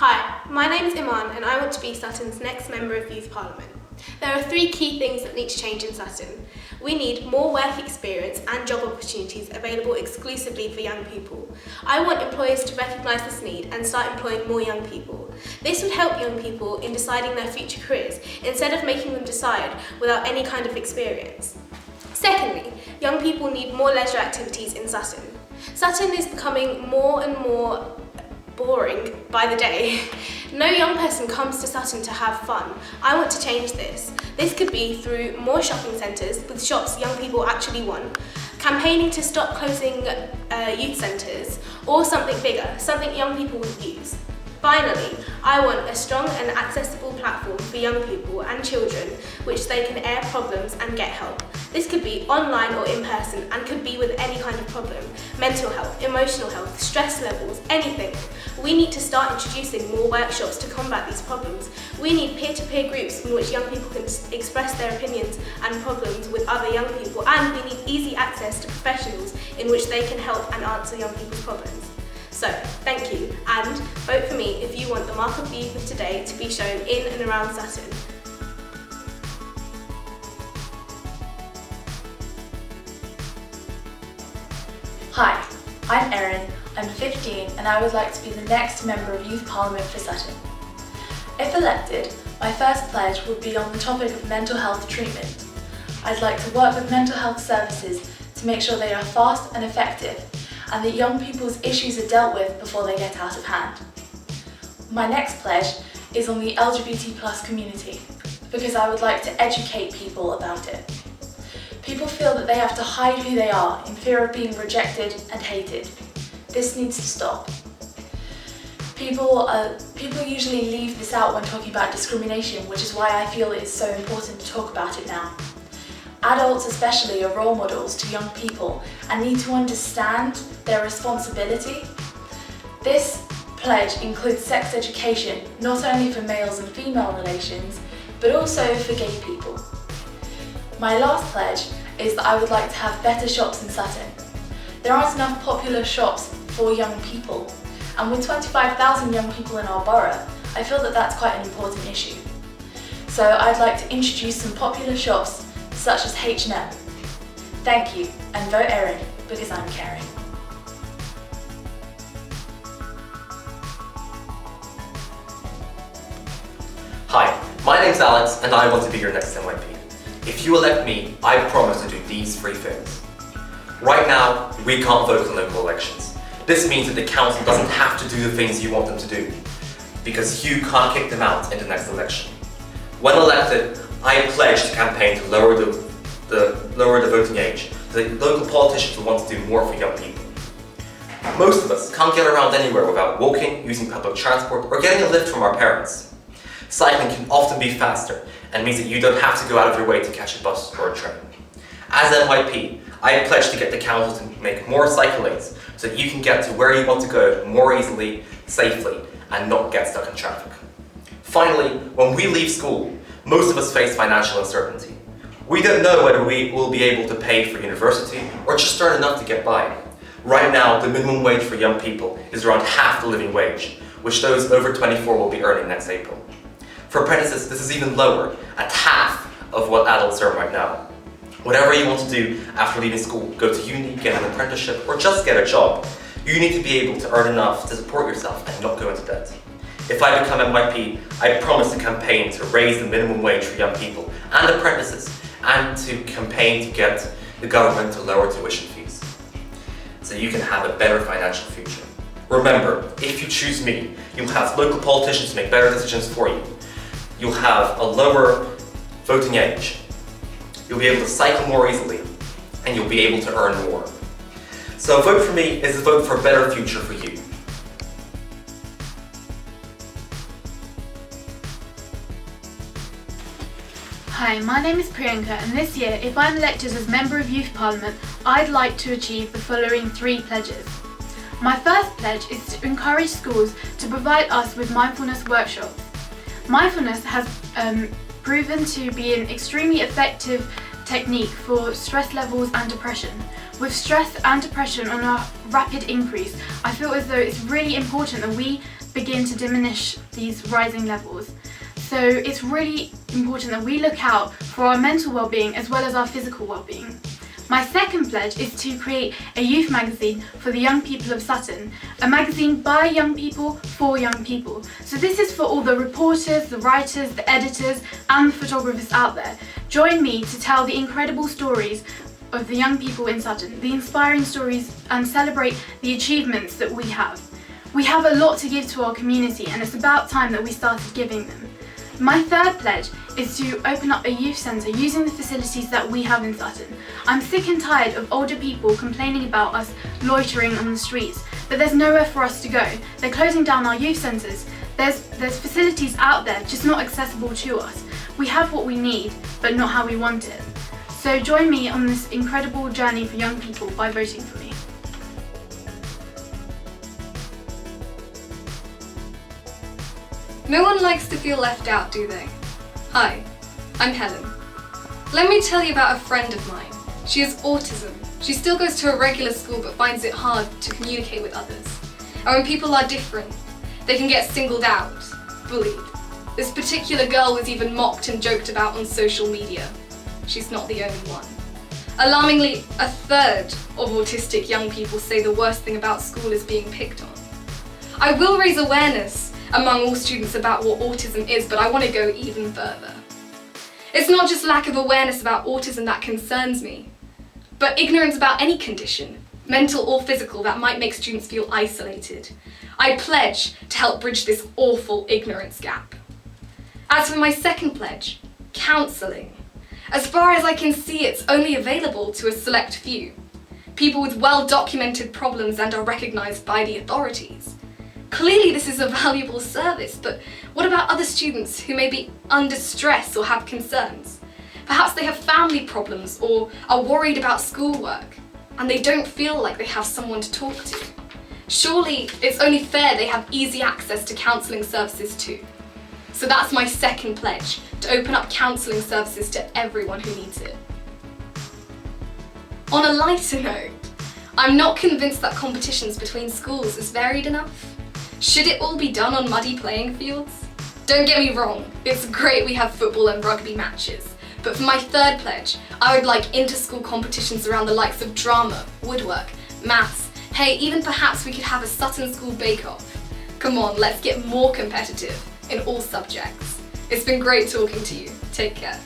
Hi, my name is Iman and I want to be Sutton's next Member of Youth Parliament. There are three key things that need to change in Sutton. We need more work experience and job opportunities available exclusively for young people. I want employers to recognise this need and start employing more young people. This would help young people in deciding their future careers instead of making them decide without any kind of experience. Secondly, young people need more leisure activities in Sutton. Sutton is becoming more and more boring by the day. No young person comes to Sutton to have fun. I want to change this. This could be through more shopping centres with shops young people actually want, campaigning to stop closing youth centres, or something bigger, something young people would use. Finally, I want a strong and accessible platform for young people and children which they can air problems and get help. This could be online or in person and could be with any kind of problem: mental health, emotional health, stress levels, anything. We need to start introducing more workshops to combat these problems. We need peer-to-peer groups in which young people can express their opinions and problems with other young people, and we need easy access to professionals in which they can help and answer young people's problems. So, thank you, and vote for me if you want the Mark of the Youth of today to be shown in and around Sutton. Hi, I'm Erin, I'm 15 and I would like to be the next Member of Youth Parliament for Sutton. If elected, my first pledge would be on the topic of mental health treatment. I'd like to work with mental health services to make sure they are fast and effective and that young people's issues are dealt with before they get out of hand. My next pledge is on the LGBT+ community because I would like to educate people about it. People feel that they have to hide who they are in fear of being rejected and hated. This needs to stop. People usually leave this out when talking about discrimination, which is why I feel it is so important to talk about it now. Adults especially are role models to young people and need to understand their responsibility. This pledge includes sex education, not only for males and female relations, but also for gay people. My last pledge is that I would like to have better shops in Sutton. There aren't enough popular shops for young people, and with 25,000 young people in our borough, I feel that that's quite an important issue. So I'd like to introduce some popular shops such as H&M. Thank you, and vote Erin because I'm caring. Hi, my name's Alex and I want to be your next MYP. If you elect me, I promise to do these three things. Right now, we can't vote in local elections. This means that the council doesn't have to do the things you want them to do, because you can't kick them out in the next election. When elected, I pledge to campaign to lower the voting age. The local politicians will want to do more for young people. Most of us can't get around anywhere without walking, using public transport, or getting a lift from our parents. Cycling can often be faster and means that you don't have to go out of your way to catch a bus or a train. As MYP, I pledge to get the council to make more cycle lanes so that you can get to where you want to go more easily, safely, and not get stuck in traffic. Finally, when we leave school, most of us face financial uncertainty. We don't know whether we will be able to pay for university or just earn enough to get by. Right now, the minimum wage for young people is around half the living wage, which those over 24 will be earning next April. For apprentices, this is even lower, at half of what adults earn right now. Whatever you want to do after leaving school, go to uni, get an apprenticeship, or just get a job, you need to be able to earn enough to support yourself and not go into debt. If I become MYP, I promise to campaign to raise the minimum wage for young people and apprentices, and to campaign to get the government to lower tuition fees, so you can have a better financial future. Remember, if you choose me, you'll have local politicians make better decisions for you. You'll have a lower voting age. You'll be able to cycle more easily, and you'll be able to earn more. So a vote for me is a vote for a better future for you. Hi, my name is Priyanka, and this year, if I'm elected as Member of Youth Parliament, I'd like to achieve the following three pledges. My first pledge is to encourage schools to provide us with mindfulness workshops. Mindfulness has proven to be an extremely effective technique for stress levels and depression. With stress and depression on a rapid increase, I feel as though it's really important that we begin to diminish these rising levels. So it's really important that we look out for our mental well-being as well as our physical well-being. My second pledge is to create a youth magazine for the young people of Sutton, a magazine by young people for young people. So this is for all the reporters, the writers, the editors and the photographers out there. Join me to tell the incredible stories of the young people in Sutton, the inspiring stories, and celebrate the achievements that we have. We have a lot to give to our community and it's about time that we started giving them. My third pledge is to open up a youth centre using the facilities that we have in Sutton. I'm sick and tired of older people complaining about us loitering on the streets, but there's nowhere for us to go. They're closing down our youth centres. There's facilities out there just not accessible to us. We have what we need, but not how we want it. So join me on this incredible journey for young people by voting for me. No one likes to feel left out, do they? Hi, I'm Helen. Let me tell you about a friend of mine. She has autism. She still goes to a regular school but finds it hard to communicate with others. And when people are different, they can get singled out, bullied. This particular girl was even mocked and joked about on social media. She's not the only one. Alarmingly, a third of autistic young people say the worst thing about school is being picked on. I will raise awareness among all students about what autism is, but I want to go even further. It's not just lack of awareness about autism that concerns me, but ignorance about any condition, mental or physical, that might make students feel isolated. I pledge to help bridge this awful ignorance gap. As for my second pledge, counselling. As far as I can see, it's only available to a select few. People with well-documented problems and are recognised by the authorities. Clearly this is a valuable service, but what about other students who may be under stress or have concerns? Perhaps they have family problems or are worried about schoolwork, and they don't feel like they have someone to talk to. Surely it's only fair they have easy access to counselling services too. So that's my second pledge, to open up counselling services to everyone who needs it. On a lighter note, I'm not convinced that competitions between schools is varied enough. Should it all be done on muddy playing fields? Don't get me wrong, it's great we have football and rugby matches, but for my third pledge, I would like inter-school competitions around the likes of drama, woodwork, maths, hey, even perhaps we could have a Sutton School bake-off. Come on, let's get more competitive in all subjects. It's been great talking to you. Take care.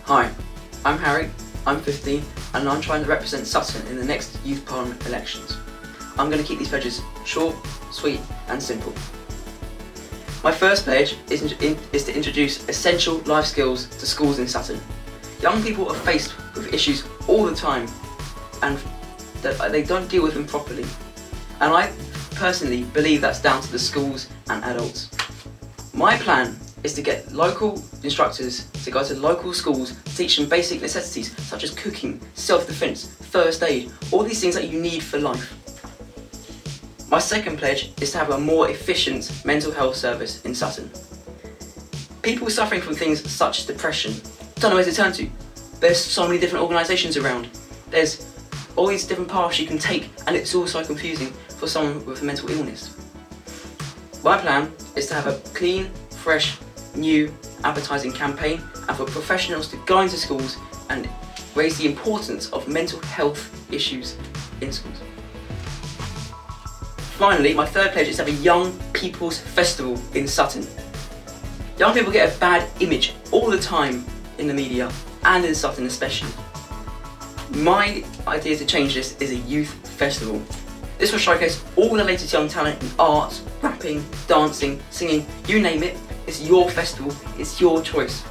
Hi, I'm Harry. I'm 15 and I'm trying to represent Sutton in the next Youth Parliament elections. I'm going to keep these pledges short, sweet and simple. My first pledge is to introduce essential life skills to schools in Sutton. Young people are faced with issues all the time and that they don't deal with them properly. And I personally believe that's down to the schools and adults. My plan is to get local instructors to go to local schools to teach them basic necessities such as cooking, self-defence, first aid, all these things that you need for life. My second pledge is to have a more efficient mental health service in Sutton. People suffering from things such as depression don't know where to turn to. There's so many different organisations around. There's all these different paths you can take and it's all so confusing for someone with a mental illness. My plan is to have a clean, fresh, new advertising campaign and for professionals to go into schools and raise the importance of mental health issues in schools. Finally, my third pledge is to have a Young People's Festival in Sutton. Young people get a bad image all the time in the media and in Sutton especially. My idea to change this is a youth festival. This will showcase all the latest young talent in arts, rapping, dancing, singing, you name it. It's your festival, it's your choice.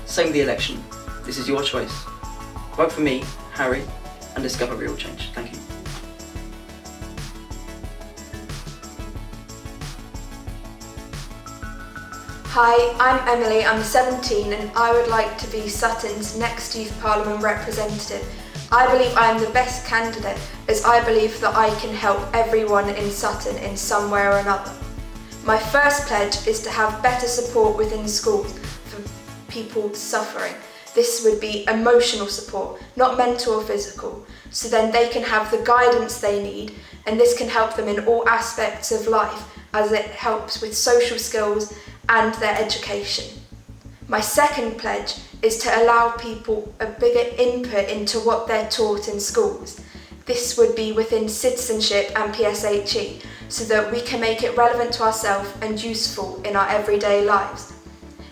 Same with the election, this is your choice. Vote for me, Harry, and discover real change. Thank you. Hi, I'm Emily, I'm 17 and I would like to be Sutton's next Youth Parliament representative. I believe I am the best candidate as I believe that I can help everyone in Sutton in some way or another. My first pledge is to have better support within schools for people suffering. this would be emotional support, not mental or physical, so then they can have the guidance they need, and this can help them in all aspects of life as it helps with social skills and their education. My second pledge is to allow people a bigger input into what they're taught in schools. This would be within citizenship and PSHE, so that we can make it relevant to ourselves and useful in our everyday lives.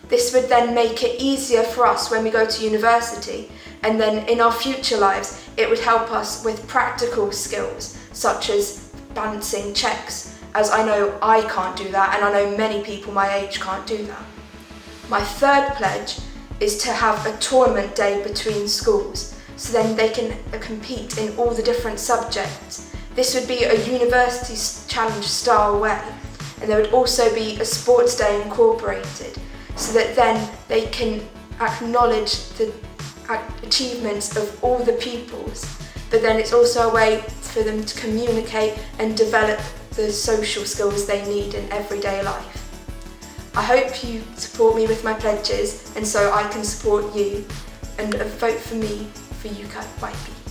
This would then make it easier for us when we go to university, and then in our future lives it would help us with practical skills such as balancing checks, as I know I can't do that, and I know many people my age can't do that. My third pledge is to have a tournament day between schools, so then they can compete in all the different subjects. This would be a university challenge style way, and there would also be a sports day incorporated, so that then they can acknowledge the achievements of all the pupils, but then it's also a way for them to communicate and develop the social skills they need in everyday life. I hope you support me with my pledges, and so I can support you, and vote for me for MYP.